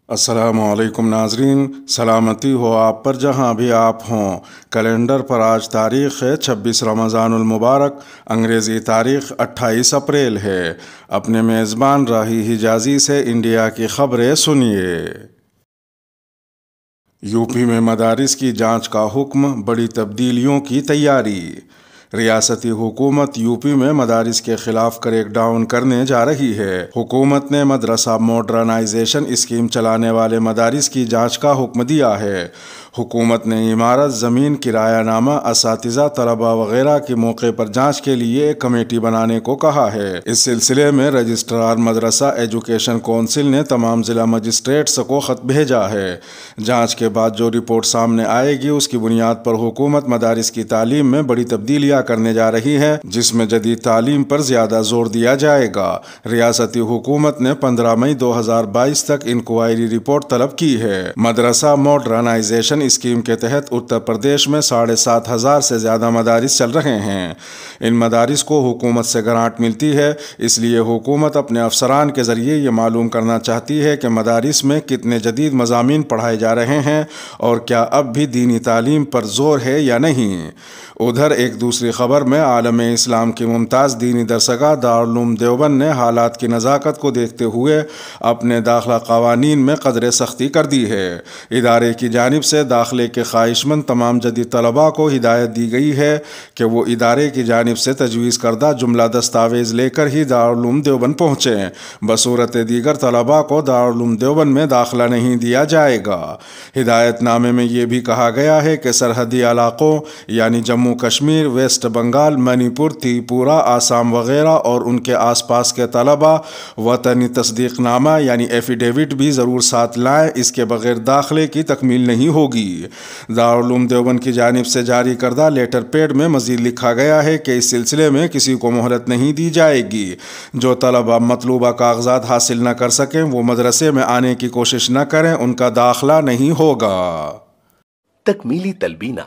السلام علیکم ناظرین، سلامتی ہو آپ پر جہاں بھی آپ ہوں۔ کیلنڈر پر آج تاریخ ہے 26 رمضان المبارک، انگریزی تاریخ 28 اپریل ہے۔ اپنے میزبان راہی حجازی سے انڈیا کی خبریں سنیے۔ یو پی میں مدارس کی جانچ کا حکم، بڑی تبدیلیوں کی تیاری۔ ریاستی حکومت یو پی میں مدارس کے خلاف کریک ڈاؤن کرنے جا رہی ہے۔ حکومت نے مدرسہ ماڈرنائزیشن اسکیم چلانے والے مدارس کی جانچ کا حکم دیا ہے۔ حکومت نے عمارت، زمین، کرایہ نامہ، اساتذہ، طلباء وغیرہ کے موقع پر جانچ کے لیے ایک کمیٹی بنانے کو کہا ہے۔ اس سلسلے میں رجسٹرار مدرسہ ایجوکیشن کونسل نے تمام ضلع مجسٹریٹس کو خط بھیجا ہے۔ جانچ کے بعد جو رپورٹ سامنے آئے گی اس کی بنیاد پر حکومت مدارس کی تعلیم میں بڑی تبدیلیاں کرنے جا رہی ہے، جس میں جدید تعلیم پر زیادہ زور دیا جائے گا۔ ریاستی حکومت نے 15 مئی 2022 تک انکوائری رپورٹ طلب کی ہے۔ مدرسہ ماڈرنائزیشن اسکیم کے تحت اتر پردیش میں 7,500 سے زیادہ مدارس چل رہے ہیں۔ ان مدارس کو حکومت سے گرانٹ ملتی ہے، اس لیے حکومت اپنے افسران کے ذریعے یہ معلوم کرنا چاہتی ہے کہ مدارس میں کتنے جدید مضامین پڑھائے جا رہے ہیں اور کیا اب بھی دینی تعلیم پر زور ہے یا نہیں۔ ادھر ایک دوسری خبر میں عالم اسلام کی ممتاز دینی درسگاہ دارالعلوم دیوبند نے حالات کی نزاکت کو دیکھتے ہوئے اپنے داخلہ قوانین میں قدرے سختی کر دی ہے۔ ادارے کی جانب سے داخلے کے خواہش مند تمام جدید طلباء کو ہدایت دی گئی ہے کہ وہ ادارے کی جانب سے تجویز کردہ جملہ دستاویز لے کر ہی دارالعلوم دیوبند پہنچیں۔ بصورت دیگر طلباء کو دارالعلوم دیوبند میں داخلہ نہیں دیا جائے گا۔ ہدایت نامے میں یہ بھی کہا گیا ہے کہ سرحدی علاقوں یعنی جموں کشمیر، ویسٹ بنگال، منی پور، تریپورہ، آسام وغیرہ اور ان کے آس پاس کے طلباء وطنی تصدیق نامہ یعنی ایفیڈیوٹ بھی ضرور ساتھ لائیں، اس کے بغیر داخلے کی تکمیل نہیں ہوگی۔ دارالعلوم دیوبند کی جانب سے جاری کردہ لیٹر پیڈ میں مزید لکھا گیا ہے کہ اس سلسلے میں کسی کو مہلت نہیں دی جائے گی۔ جو طلباء مطلوبہ کاغذات حاصل نہ کر سکیں وہ مدرسے میں آنے کی کوشش نہ کریں، ان کا داخلہ نہیں ہوگا۔ تکمیلی تلبینہ،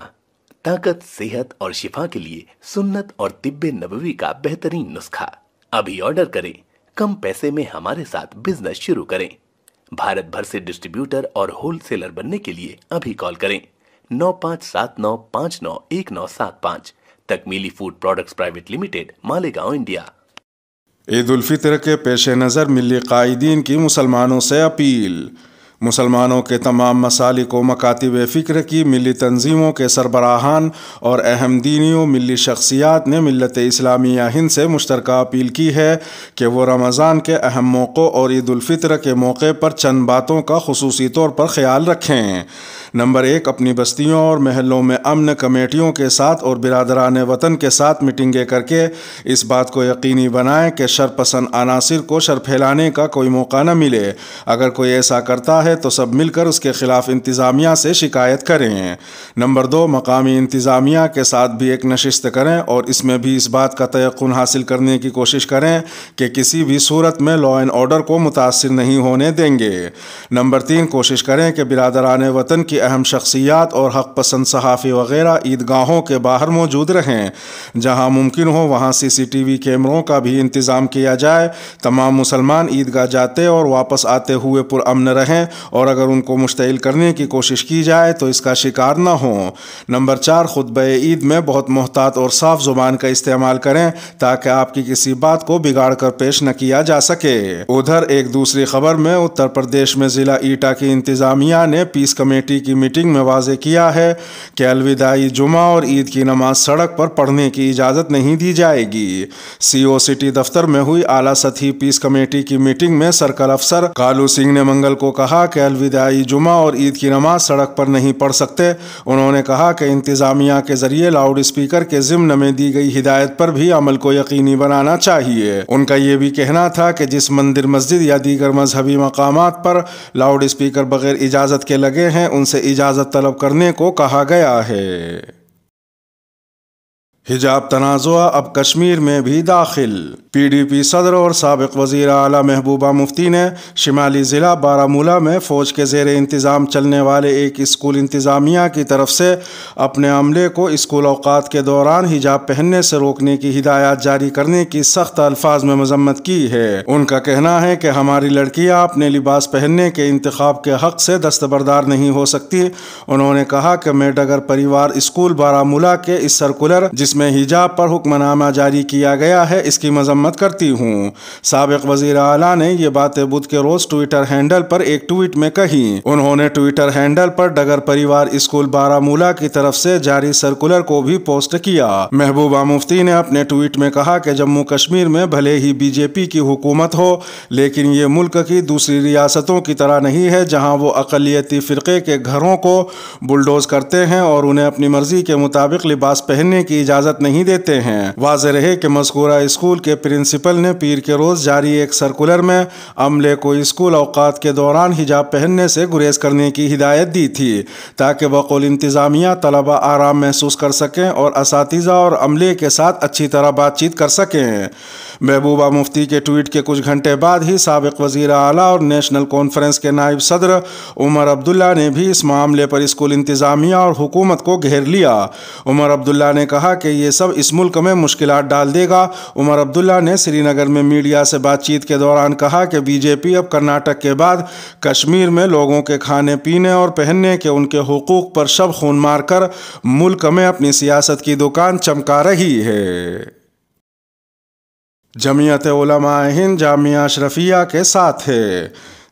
طاقت، صحت اور شفا کے لیے سنت اور طب نبوی کا بہترین نسخہ۔ ابھی آرڈر کریں، کم پیسے میں ہمارے ساتھ بزنس شروع کریں۔ بھارت بھر سے ڈسٹریبیوٹر اور ہول سیلر بننے کے لیے ابھی کال کریں 9579591975۔ تکمیلی food products private limited, Malegaon, India. عید الفطر کے پیش نظر ملی قائدین کی مسلمانوں سے اپیل۔ مسلمانوں کے تمام مسالک و مکاتب فکر کی ملی تنظیموں کے سربراہان اور اہم دینی و ملی شخصیات نے ملت اسلامیہ ہند سے مشترکہ اپیل کی ہے کہ وہ رمضان کے اہم موقعوں اور عید الفطر کے موقع پر چند باتوں کا خصوصی طور پر خیال رکھیں۔ نمبر 1، اپنی بستیوں اور محلوں میں امن کمیٹیوں کے ساتھ اور برادران وطن کے ساتھ میٹنگیں کر کے اس بات کو یقینی بنائیں کہ شر پسند عناصر کو شر پھیلانے کا کوئی موقع نہ ملے۔ اگر کوئی ایسا کرتا ہے تو سب مل کر اس کے خلاف انتظامیہ سے شکایت کریں۔ نمبر 2، مقامی انتظامیہ کے ساتھ بھی ایک نشست کریں اور اس میں بھی اس بات کا تیقن حاصل کرنے کی کوشش کریں کہ کسی بھی صورت میں لا اینڈ آرڈر کو متاثر نہیں ہونے دیں گے۔ نمبر 3، کوشش کریں کہ برادران وطن کی اہم شخصیات اور حق پسند صحافی وغیرہ عیدگاہوں کے باہر موجود رہیں۔ جہاں ممکن ہو وہاں CCTV کیمروں کا بھی انتظام کیا جائے۔ تمام مسلمان عیدگاہ جاتے اور واپس آتے ہوئے پرامن رہیں اور اگر ان کو مشتعل کرنے کی کوشش کی جائے تو اس کا شکار نہ ہوں۔ نمبر 4، خطبہ عید میں بہت محتاط اور صاف زبان کا استعمال کریں تاکہ آپ کی کسی بات کو بگاڑ کر پیش نہ کیا جا سکے۔ ادھر ایک دوسری خبر میں اتر پردیش میں ضلع ایٹا کی انتظامیہ نے پیس کمیٹی کی میٹنگ میں واضح کیا ہے کہ الوداعی جمعہ اور عید کی نماز سڑک پر پڑھنے کی اجازت نہیں دی جائے گی۔ CO سٹی دفتر میں ہوئی اعلیٰ سطحی پیس کمیٹی کی میٹنگ میں سرکل افسر کالو سنگھ نے منگل کو کہا کہ الوداعی جمعہ اور عید کی نماز سڑک پر نہیں پڑھ سکتے۔ انہوں نے کہا کہ انتظامیہ کے ذریعے لاؤڈ اسپیکر کے ضمن میں دی گئی ہدایت پر بھی عمل کو یقینی بنانا چاہیے۔ ان کا یہ بھی کہنا تھا کہ جس مندر، مسجد یا دیگر مذہبی مقامات پر لاؤڈ اسپیکر بغیر اجازت کے لگے ہیں ان سے اجازت طلب کرنے کو کہا گیا ہے۔ حجاب تنازع اب کشمیر میں بھی داخل۔ پی ڈی پی صدر اور سابق وزیر اعلیٰ محبوبہ مفتی نے شمالی ضلع بارہمولہ میں فوج کے زیر انتظام چلنے والے ایک اسکول انتظامیہ کی طرف سے اپنے عملے کو اسکول اوقات کے دوران حجاب پہننے سے روکنے کی ہدایات جاری کرنے کی سخت الفاظ میں مذمت کی ہے۔ ان کا کہنا ہے کہ ہماری لڑکیاں اپنے لباس پہننے کے انتخاب کے حق سے دستبردار نہیں ہو سکتی۔ انہوں نے کہا کہ میں ڈگر پریوار اسکول بارہمولہ کے اس سرکولر جس میں حجاب پر حکم نامہ جاری کیا گیا ہے اس کی مذمت کرتی ہوں۔ سابق وزیر اعلیٰ نے یہ باتیں بدھ کے روز ٹویٹر ہینڈل پر ایک ٹویٹ میں کہی۔ انہوں نے ٹویٹر ہینڈل پر ڈگر پریوار اسکول بارہمولہ کی طرف سے جاری سرکولر کو بھی پوسٹ کیا۔ محبوبہ مفتی نے اپنے ٹویٹ میں کہا کہ جموں کشمیر میں بھلے ہی بی جے پی کی حکومت ہو لیکن یہ ملک کی دوسری ریاستوں کی طرح نہیں ہے جہاں وہ اقلیتی فرقے کے گھروں کو بلڈوز کرتے ہیں اور انہیں اپنی مرضی کے مطابق لباس پہننے کی اجازت نہیں دیتے ہیں۔ واضح رہے کہ مذکورہ اسکول کے پرنسپل نے پیر کے روز جاری ایک سرکولر میں عملے کو اسکول اوقات کے دوران حجاب پہننے سے گریز کرنے کی ہدایت دی تھی تاکہ بقول انتظامیہ طلبہ آرام محسوس کر سکیں اور اساتذہ اور عملے کے ساتھ اچھی طرح بات چیت کر سکیں۔ محبوبہ مفتی کے ٹویٹ کے کچھ گھنٹے بعد ہی سابق وزیر اعلیٰ اور نیشنل کانفرنس کے نائب صدر عمر عبداللہ نے بھی اس معاملے پر اسکول انتظامیہ اور حکومت کو گھیر لیا۔ عمر عبداللہ نے کہا کہ یہ سب اس ملک میں مشکلات ڈال دے گا۔ عمر عبداللہ نے سری نگر میں میڈیا سے بات چیت کے دوران کہا کہ بی جے پی اب کرناٹک کے بعد کشمیر میں لوگوں کے کھانے پینے اور پہننے کے ان کے حقوق پر شب خون مار کر ملک میں اپنی سیاست کی دکان چمکا رہی ہے۔ جمعیت علماء ہند جامعہ اشرفیہ کے ساتھ ہے۔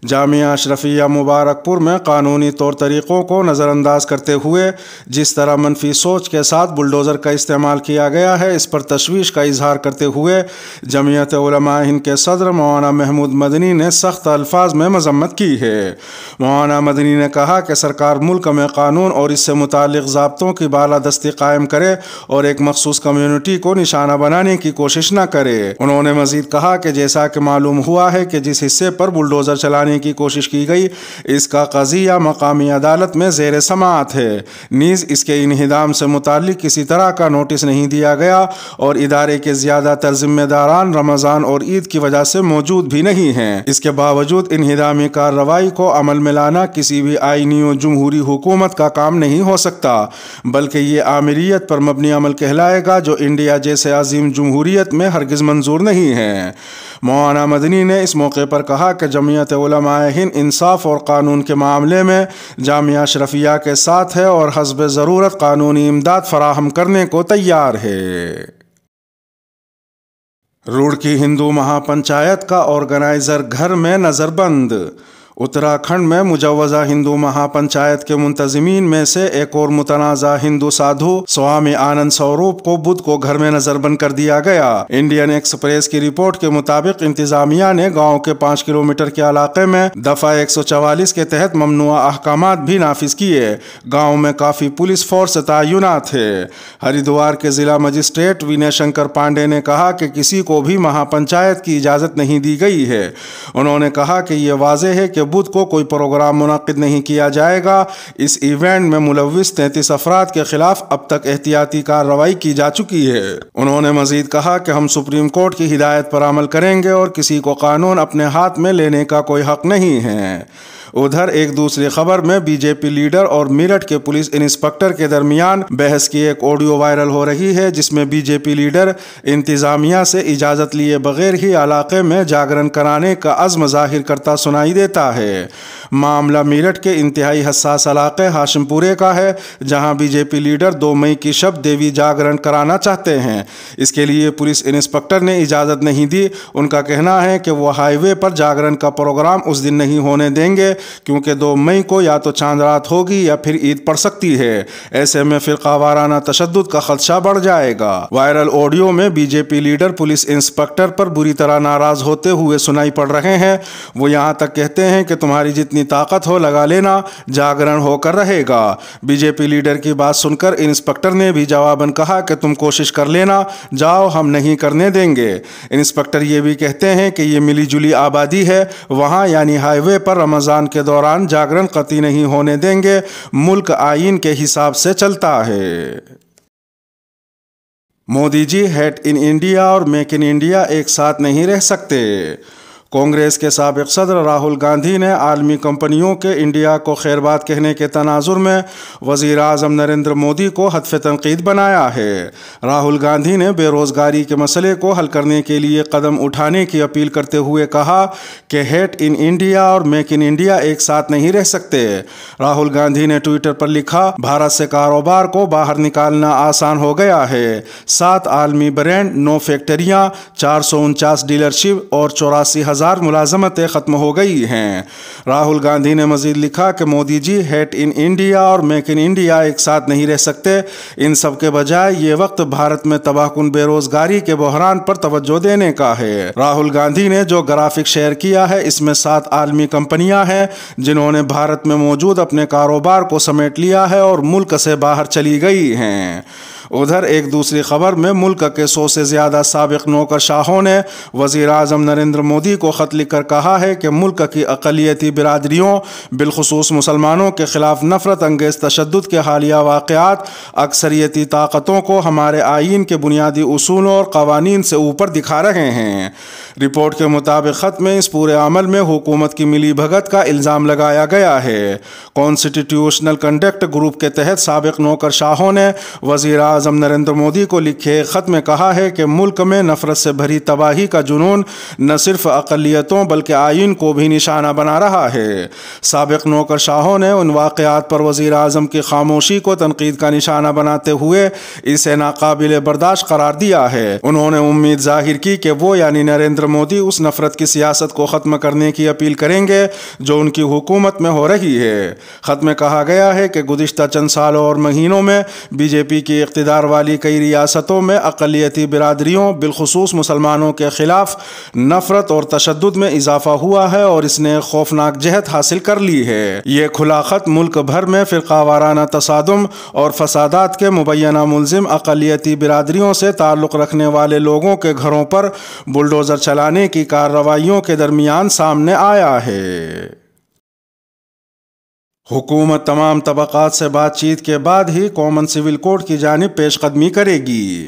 جامعہ اشرفیہ مبارک پور میں قانونی طور طریقوں کو نظر انداز کرتے ہوئے جس طرح منفی سوچ کے ساتھ بلڈوزر کا استعمال کیا گیا ہے اس پر تشویش کا اظہار کرتے ہوئے جمعیت علماء ہند کے صدر مولانا محمود مدنی نے سخت الفاظ میں مذمت کی ہے۔ مولانا مدنی نے کہا کہ سرکار ملک میں قانون اور اس سے متعلق ضابطوں کی بالادستی قائم کرے اور ایک مخصوص کمیونٹی کو نشانہ بنانے کی کوشش نہ کرے۔ انہوں نے مزید کہا کہ جیسا کہ معلوم ہوا ہے کہ جس حصے پر بلڈوزر چلانے کی کوشش کی گئی اس کا قضیہ مقامی عدالت میں زیر سماعت ہے، نیز اس کے انہدام سے متعلق کسی طرح کا نوٹس نہیں دیا گیا اور ادارے کے زیادہ تر ذمہ داران رمضان اور عید کی وجہ سے موجود بھی نہیں ہیں۔ اس کے باوجود انہدامی کارروائی کو عمل میں لانا کسی بھی آئینی و جمہوری حکومت کا کام نہیں ہو سکتا بلکہ یہ آمریت پر مبنی عمل کہلائے گا جو انڈیا جیسے عظیم جمہوریت میں ہرگز منظور نہیں ہے۔ مولانا مدنی نے اس موقع پر کہا کہ جمعیت علماء ہند انصاف اور قانون کے معاملے میں جامعہ اشرفیہ کے ساتھ ہے اور حسب ضرورت قانونی امداد فراہم کرنے کو تیار ہے۔ روڑکی ہندو مہا پنچایت کا آرگنائزر گھر میں نظر بند۔ اتراکھنڈ میں مجوزہ ہندو مہا پنچایت کے منتظمین میں سے ایک اور متنازع ہندو سادھو سوامی آنند سوروپ کو بدھ کو گھر میں نظر بند کر دیا گیا۔ انڈین ایکسپریس کی رپورٹ کے مطابق انتظامیہ نے گاؤں کے 5 کلومیٹر کے علاقے میں دفعہ 144 کے تحت ممنوعہ احکامات بھی نافذ کیے۔ گاؤں میں کافی پولیس فورس تعینات ہے۔ ہریدوار کے ضلع مجسٹریٹ وینے شنکر پانڈے نے کہا کہ کسی کو بھی مہا پنچایت کی اجازت نہیں دی گئی ہے۔ انہوں نے کہا کہ یہ واضح ہے کہ بدھ کو کوئی پروگرام منعقد نہیں کیا جائے گا۔ اس ایونٹ میں ملوث 33 افراد کے خلاف اب تک احتیاطی کارروائی کی جا چکی ہے۔ انہوں نے مزید کہا کہ ہم سپریم کورٹ کی ہدایت پر عمل کریں گے اور کسی کو قانون اپنے ہاتھ میں لینے کا کوئی حق نہیں ہے۔ ادھر ایک دوسری خبر میں بی جے پی لیڈر اور میرٹھ کے پولیس انسپکٹر کے درمیان بحث کی ایک آڈیو وائرل ہو رہی ہے جس میں بی جے پی لیڈر انتظامیہ سے اجازت لیے بغیر ہی علاقے میں جاگرن کرانے کا عزم ظاہر کرتا سنائی دیتا ہے۔ معاملہ میرٹھ کے انتہائی حساس علاقے ہاشم پورے کا ہے جہاں بی جے پی لیڈر 2 مئی کی شب دیوی جاگرن کرانا چاہتے ہیں۔ اس کے لیے پولیس انسپکٹر نے اجازت نہیں دی۔ ان کا کہنا ہے کہ وہ ہائی وے پر جاگرن کا پروگرام اس دن نہیں ہونے دیں گے کیونکہ 2 مئی کو یا تو چاند رات ہوگی یا پھر عید پڑ سکتی ہے۔ ایسے میں فرقہ وارانہ تشدد کا خدشہ بڑھ جائے گا۔ وائرل آڈیو میں B J P leader police inspector پر بری طرح ناراض ہوتے ہوئے سنائی پڑ رہے ہیں۔ وہ یہاں تک کہتے ہیں کہ تمہاری جتنی طاقت ہو لگا لینا، جاگرن ہو کر رہے گا۔ بی جے پی لیڈر کی بات سن کر انسپکٹر نے بھی جواباً کہا کہ تم کوشش کر لینا، جاؤ ہم نہیں کرنے دیں گے۔ انسپکٹر یہ بھی کہتے ہیں کہ یہ ملی جلی آبادی ہے، وہاں یعنی ہائی وے پر رمضان کے دوران جاگرن قطعی نہیں ہونے دیں گے، ملک آئین کے حساب سے چلتا ہے۔ مودی جی ہیٹ ان انڈیا اور میک ان انڈیا ایک ساتھ نہیں رہ سکتے۔ کانگریس کے سابق صدر راہل گاندھی نے عالمی کمپنیوں کے انڈیا کو خیر بات کہنے کے تناظر میں وزیر اعظم نریندر مودی کو ہدف تنقید بنایا ہے۔ راہل گاندھی نے بے روزگاری کے مسئلے کو حل کرنے کے لیے قدم اٹھانے کی اپیل کرتے ہوئے کہا کہ ہیٹ ان انڈیا اور میک ان انڈیا ایک ساتھ نہیں رہ سکتے۔ راہل گاندھی نے ٹویٹر پر لکھا، بھارت سے کاروبار کو باہر نکالنا آسان ہو گیا ہے۔ 7 عالمی برانڈ، 9 فیکٹریاں، 449 ڈیلرشپ اور 84,000 ملازمتیں ختم ہو گئی ہیں۔ راہل گاندھی نے مزید لکھا کہ مودی جی ہیٹ ان انڈیا اور میک ان انڈیا ایک ساتھ نہیں رہ سکتے۔ ان سب کے بجائے یہ وقت بھارت میں تباہ کن بے روزگاری کے بحران پر توجہ دینے کا ہے۔ راہل گاندھی نے جو گرافک شیئر کیا ہے اس میں 7 عالمی کمپنیاں ہیں جنہوں نے بھارت میں موجود اپنے کاروبار کو سمیٹ لیا ہے اور ملک سے باہر چلی گئی ہیں۔ ادھر ایک دوسری خبر میں ملک کے 100 سے زیادہ سابق نوکرشاہوں نے وزیر اعظم نریندر مودی کو خط لکھ کر کہا ہے کہ ملک کی اقلیتی برادریوں بالخصوص مسلمانوں کے خلاف نفرت انگیز تشدد کے حالیہ واقعات اکثریتی طاقتوں کو ہمارے آئین کے بنیادی اصولوں اور قوانین سے اوپر دکھا رہے ہیں۔ رپورٹ کے مطابق خط میں اس پورے عمل میں حکومت کی ملی بھگت کا الزام لگایا گیا ہے۔ کانسٹیٹیوشنل کنڈکٹ گروپ کے تحت سابق نوکرشاہوں نے وزیر اعظم نریندر مودی کو لکھے خط میں کہا ہے کہ ملک میں نفرت سے بھری تباہی کا جنون نہ صرف اقلیتوں بلکہ آئین کو بھی نشانہ بنا رہا ہے۔ سابق نوکرشاہوں نے ان واقعات پر وزیر اعظم کی خاموشی کو تنقید کا نشانہ بناتے ہوئے اسے ناقابل برداشت قرار دیا ہے۔ انہوں نے امید ظاہر کی کہ وہ یعنی نریندر مودی اس نفرت کی سیاست کو ختم کرنے کی اپیل کریں گے جو ان کی حکومت میں ہو رہی ہے۔ خط میں کہا گیا ہے کہ گزشتہ چند سالوں اور مہینوں میں بی جے پی کی اقتدار والی کئی ریاستوں میں اقلیتی برادریوں بالخصوص مسلمانوں کے خلاف نفرت اور تشدد میں اضافہ ہوا ہے اور اس نے ایک خوفناک جہت حاصل کر لی ہے۔ یہ کھلا خط ملک بھر میں فرقہ وارانہ تصادم اور فسادات کے مبینہ ملزم اقلیتی برادریوں سے تعلق رکھنے والے لوگوں کے گھروں پر بلڈوزر چلانے کی کارروائیوں کے درمیان سامنے آیا ہے۔ حکومت تمام طبقات سے بات چیت کے بعد ہی کامن سول کوڈ کی جانب پیش قدمی کرے گی۔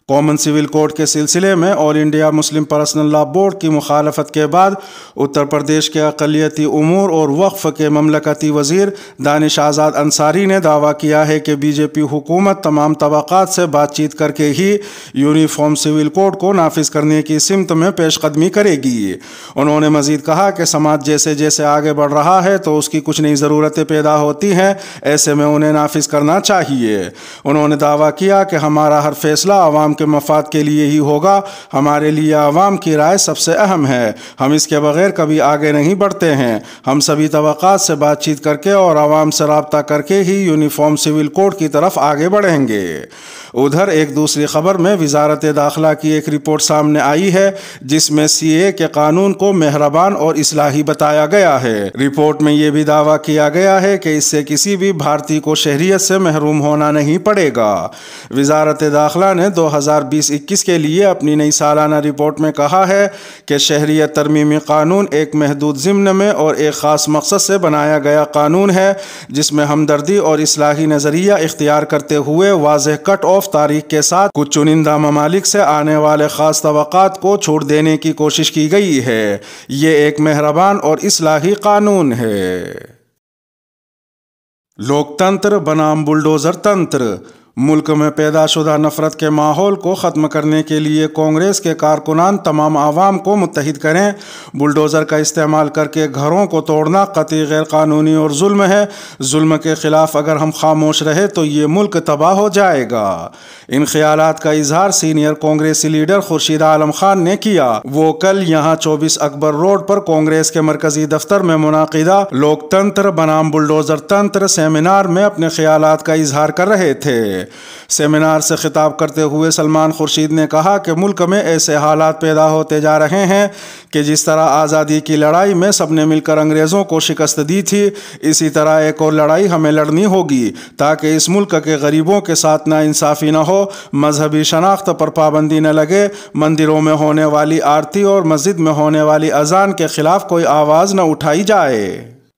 کامن سول کوڈ کے سلسلے میں آل انڈیا مسلم پرسنل لا بورڈ کی مخالفت کے بعد اتر پردیش کے اقلیتی امور اور وقف کے مملکتی وزیر دانش آزاد انصاری نے دعویٰ کیا ہے کہ بی جے پی حکومت تمام طبقات سے بات چیت کر کے ہی یونیفارم سول کوڈ کو نافذ کرنے کی سمت میں پیش قدمی کرے گی۔ انہوں نے مزید کہا کہ سماج جیسے جیسے آگے بڑھ رہا ہے تو اس کی کچھ نئی ضرورتیں پیدا ہوتی ہیں، ایسے میں انہیں نافذ کرنا چاہیے۔ انہوں نے دعویٰ کیا کہ ہمارا ہر فیصلہ عوام کے مفاد کے لیے ہی ہوگا، ہمارے لیے عوام کی رائے سب سے اہم ہے، ہم اس کے بغیر کبھی آگے نہیں بڑھتے ہیں، ہم سبھی طبقات سے بات چیت کر کے اور عوام سے رابطہ کر کے ہی یونیفارم سول کوڈ کی طرف آگے بڑھیں گے۔ ادھر ایک دوسری خبر میں وزارت داخلہ کی ایک رپورٹ سامنے آئی ہے جس میں سی اے کے قانون کو مہربان اور اصلاحی بتایا گیا ہے۔ رپورٹ میں یہ بھی دعویٰ کیا گیا ہے کہ اس سے کسی بھی بھارتی کو شہریت سے محروم ہونا نہیں پڑے گا۔ وزارت داخلہ نے 2020-21 کے لیے اپنی نئی سالانہ رپورٹ میں کہا ہے کہ شہریت ترمیمی قانون ایک محدود ضمن میں اور ایک خاص مقصد سے بنایا گیا قانون ہے جس میں ہمدردی اور اصلاحی نظریہ اختیار کرتے ہوئے واضح کٹ آف تاریخ کے ساتھ کچھ چنندہ ممالک سے آنے والے خاص طبقات کو چھوٹ دینے کی کوشش کی گئی ہے۔ یہ ایک مہربان اور اصلاحی قانون ہے۔ لوکتنتر بنام بلڈوزر تنتر، ملک میں پیدا شدہ نفرت کے ماحول کو ختم کرنے کے لیے کانگریس کے کارکنان تمام عوام کو متحد کریں۔ بلڈوزر کا استعمال کر کے گھروں کو توڑنا قطعی غیر قانونی اور ظلم ہے۔ ظلم کے خلاف اگر ہم خاموش رہے تو یہ ملک تباہ ہو جائے گا۔ ان خیالات کا اظہار سینئر کانگریسی لیڈر خورشید عالم خان نے کیا۔ وہ کل یہاں 24 اکبر روڈ پر کانگریس کے مرکزی دفتر میں منعقدہ لوکتنتر بنام بلڈوزر تنتر سیمینار میں اپنے خیالات کا اظہار کر رہے تھے۔ سیمینار سے خطاب کرتے ہوئے سلمان خورشید نے کہا کہ ملک میں ایسے حالات پیدا ہوتے جا رہے ہیں کہ جس طرح آزادی کی لڑائی میں سب نے مل کر انگریزوں کو شکست دی تھی، اسی طرح ایک اور لڑائی ہمیں لڑنی ہوگی تاکہ اس ملک کے غریبوں کے ساتھ ناانصافی نہ ہو، مذہبی شناخت پر پابندی نہ لگے، مندروں میں ہونے والی آرتی اور مسجد میں ہونے والی اذان کے خلاف کوئی آواز نہ اٹھائی جائے۔